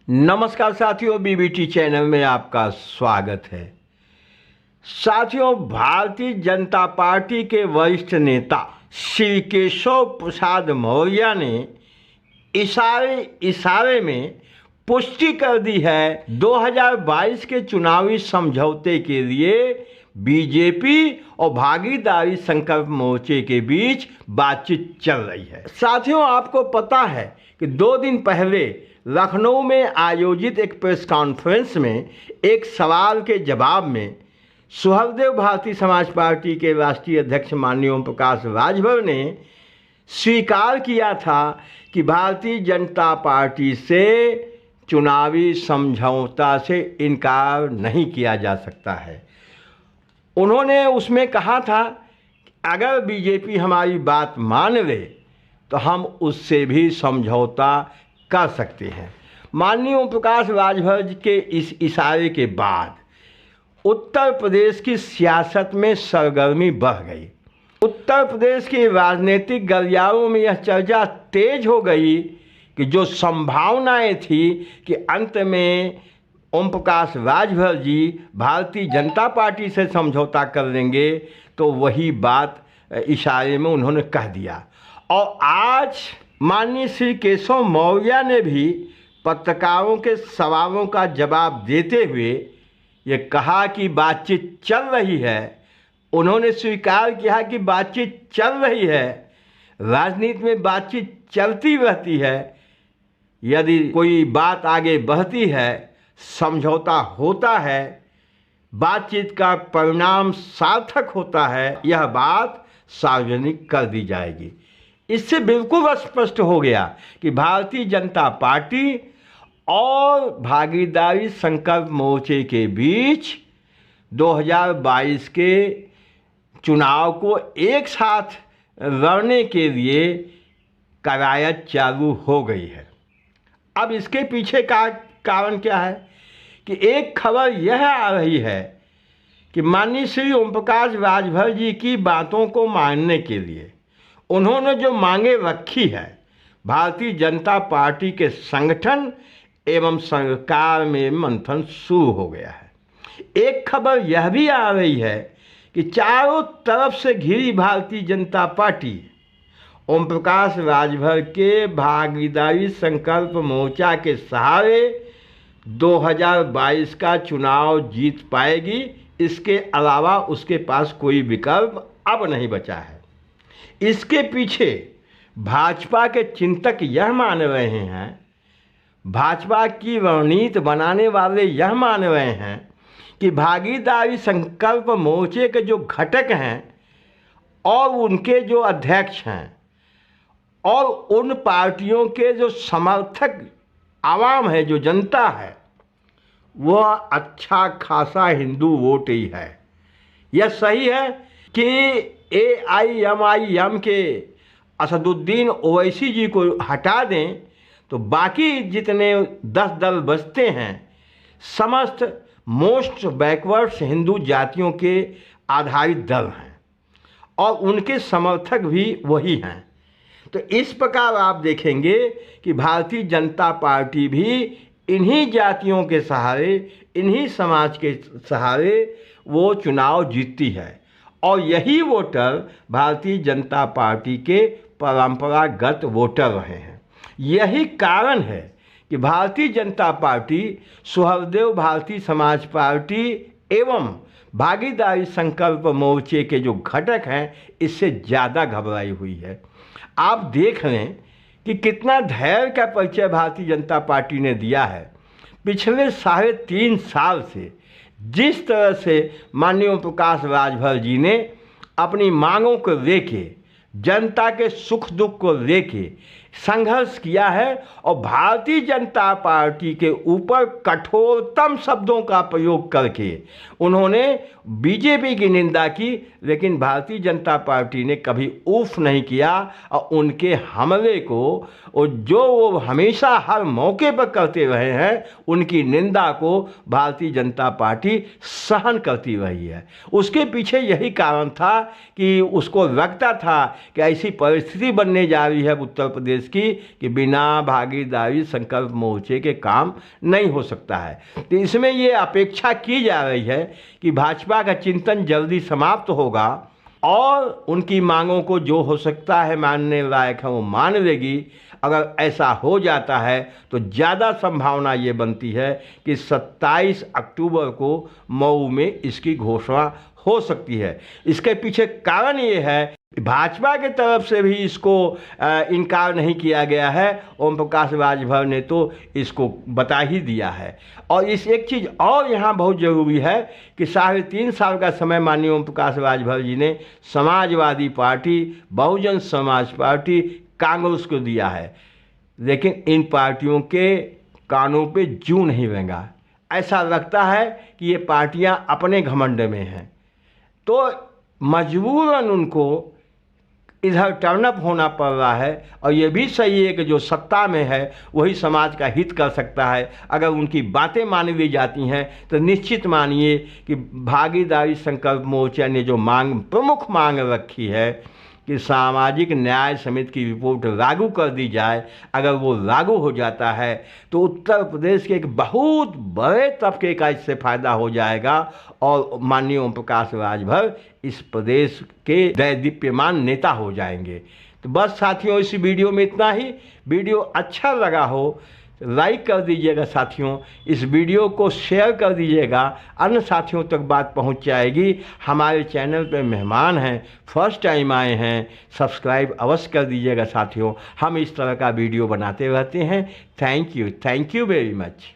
नमस्कार साथियों, BBT channel में आपका स्वागत है। साथियों, भारतीय जनता पार्टी के वरिष्ठ नेता श्री केशव प्रसाद मौर्य ने इशारे में पुष्टि कर दी है 2022 के चुनावी समझौते के लिए बीजेपी और भागीदारी संकल्प मोर्चे के बीच बातचीत चल रही है। साथियों, आपको पता है कि 2 दिन पहले लखनऊ में आयोजित एक प्रेस कॉन्फ्रेंस में एक सवाल के जवाब में सुहृदेव भारतीय समाज पार्टी के राष्ट्रीय अध्यक्ष माननीय ओम प्रकाश राजभर ने स्वीकार किया था कि भारतीय जनता पार्टी से चुनावी समझौता से इनकार नहीं किया जा सकता है। उन्होंने उसमें कहा था कि अगर बीजेपी हमारी बात मान ले तो हम उससे भी समझौता कर सकते हैं। माननीय ओम प्रकाश राजभर के इस इशारे के बाद उत्तर प्रदेश की सियासत में सरगर्मी बढ़ गई। उत्तर प्रदेश के राजनीतिक गलियारों में यह चर्चा तेज हो गई कि जो संभावनाएं थी कि अंत में ओम प्रकाश राजभर जी भारतीय जनता पार्टी से समझौता कर लेंगे, तो वही बात इशारे में उन्होंने कह दिया। और आज माननीय श्री केशव मौर्य ने भी पत्रकारों के सवालों का जवाब देते हुए ये कहा कि बातचीत चल रही है। उन्होंने स्वीकार किया कि बातचीत चल रही है। राजनीति में बातचीत चलती रहती है। यदि कोई बात आगे बढ़ती है, समझौता होता है, बातचीत का परिणाम सार्थक होता है, यह बात सार्वजनिक कर दी जाएगी। इससे बिल्कुल स्पष्ट हो गया कि भारतीय जनता पार्टी और भागीदारी संकल्प मोर्चे के बीच 2022 के चुनाव को एक साथ लड़ने के लिए कवायद चालू हो गई है। अब इसके पीछे का कारण क्या है कि एक खबर यह आ रही है कि माननीय श्री ओम प्रकाश राजभर जी की बातों को मानने के लिए उन्होंने जो मांगे रखी है, भारतीय जनता पार्टी के संगठन एवं सरकार में मंथन शुरू हो गया है। एक खबर यह भी आ रही है कि चारों तरफ से घिरी भारतीय जनता पार्टी ओम प्रकाश राजभर के भागीदारी संकल्प मोर्चा के सहारे 2022 का चुनाव जीत पाएगी। इसके अलावा उसके पास कोई विकल्प अब नहीं बचा है। इसके पीछे भाजपा के चिंतक यह मान रहे हैं, भाजपा की रणनीति बनाने वाले यह मान रहे हैं कि भागीदारी संकल्प मोर्चे के जो घटक हैं और उनके जो अध्यक्ष हैं और उन पार्टियों के जो समर्थक आवाम है, जो जनता है, वह अच्छा खासा हिंदू वोट ही है। यह सही है कि AIMIM के असदुद्दीन ओवैसी जी को हटा दें तो बाकी जितने 10 दल बचते हैं समस्त मोस्ट बैकवर्ड्स हिंदू जातियों के आधारित दल हैं और उनके समर्थक भी वही हैं। तो इस प्रकार आप देखेंगे कि भारतीय जनता पार्टी भी इन्हीं जातियों के सहारे, इन्हीं समाज के सहारे वो चुनाव जीतती है और यही वोटर भारतीय जनता पार्टी के परंपरागत वोटर रहे हैं। यही कारण है कि भारतीय जनता पार्टी सुहृदेव भारतीय समाज पार्टी एवं भागीदारी संकल्प मोर्चे के जो घटक हैं इससे ज़्यादा घबराई हुई है। आप देख लें कि कितना धैर्य का परिचय भारतीय जनता पार्टी ने दिया है। पिछले 3.5 साल से जिस तरह से माननीय ओम प्रकाश राजभर जी ने अपनी मांगों को लेके, जनता के सुख दुख को लेके संघर्ष किया है और भारतीय जनता पार्टी के ऊपर कठोरतम शब्दों का प्रयोग करके उन्होंने बीजेपी की निंदा की, लेकिन भारतीय जनता पार्टी ने कभी उफ नहीं किया और उनके हमले को और जो वो हमेशा हर मौके पर करते रहे हैं, उनकी निंदा को भारतीय जनता पार्टी सहन करती रही है। उसके पीछे यही कारण था कि उसको लगता था कि ऐसी परिस्थिति बनने जा रही है उत्तर प्रदेश प्रदेश की कि बिना भागीदारी संकल्प मोर्चे के काम नहीं हो सकता है। तो इसमें ये अपेक्षा की जा रही है कि भाजपा का चिंतन जल्दी समाप्त होगा और उनकी मांगों को जो हो सकता है मानने लायक है वो मान लेगी। अगर ऐसा हो जाता है तो ज़्यादा संभावना ये बनती है कि 27 अक्टूबर को मऊ में इसकी घोषणा हो सकती है। इसके पीछे कारण ये है भाजपा की तरफ से भी इसको इनकार नहीं किया गया है। ओम प्रकाश राजभर ने तो इसको बता ही दिया है। और इस एक चीज़ और यहाँ बहुत ज़रूरी है कि 3.5 साल का समय माननीय ओम प्रकाश राजभर जी ने समाजवादी पार्टी, बहुजन समाज पार्टी, कांग्रेस को दिया है, लेकिन इन पार्टियों के कानों पे जूं नहीं रहेगा। ऐसा लगता है कि ये पार्टियां अपने घमंड में हैं, तो मजबूरन उनको इधर टर्नअप होना पड़ रहा है। और ये भी सही है कि जो सत्ता में है वही समाज का हित कर सकता है। अगर उनकी बातें मान ली जाती हैं तो निश्चित मानिए कि भागीदारी संकल्प मोर्चा ने जो प्रमुख मांग रखी है कि सामाजिक न्याय समिति की रिपोर्ट लागू कर दी जाए, अगर वो लागू हो जाता है तो उत्तर प्रदेश के एक बहुत बड़े तबके का इससे फ़ायदा हो जाएगा और माननीय ओम प्रकाश राजभर इस प्रदेश के दैदीप्यमान नेता हो जाएंगे। तो बस साथियों, इस वीडियो में इतना ही। वीडियो अच्छा लगा हो लाइक कर दीजिएगा साथियों, इस वीडियो को शेयर कर दीजिएगा, अन्य साथियों तक बात पहुंच जाएगी। हमारे चैनल पे मेहमान हैं, फर्स्ट टाइम आए हैं, सब्सक्राइब अवश्य कर दीजिएगा साथियों। हम इस तरह का वीडियो बनाते रहते हैं। Thank you very much.